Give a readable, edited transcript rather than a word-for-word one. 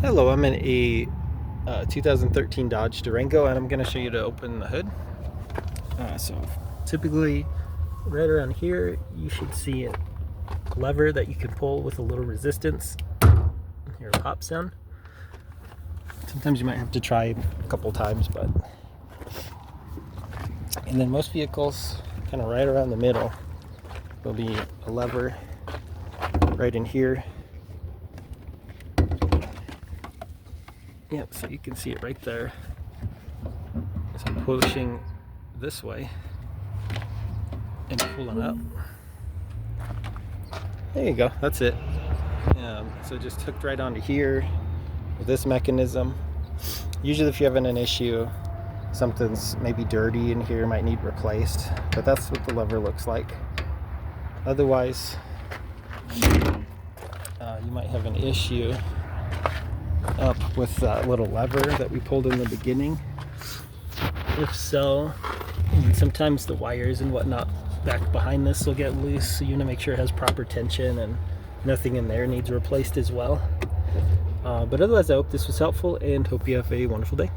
Hello, I'm in a 2013 Dodge Durango and I'm going to show you to open the hood. So typically right around here you should see a lever that you can pull with a little resistance. Hear a pop sound. Sometimes you might have to try a couple times, and then most vehicles kind of right around the middle there'll be a lever right in here. Yep, so you can see it right there. So I'm pushing this way and pulling up. There you go, that's it. So just hooked right onto here with this mechanism. Usually if you're having an issue, something's maybe dirty in here, might need replaced, but that's what the lever looks like. Otherwise, you might have an issue up with that little lever that we pulled in the beginning. If so, sometimes the wires and whatnot back behind this will get loose, so you want to make sure it has proper tension and nothing in there needs replaced as well. But otherwise, I hope this was helpful and hope you have a wonderful day.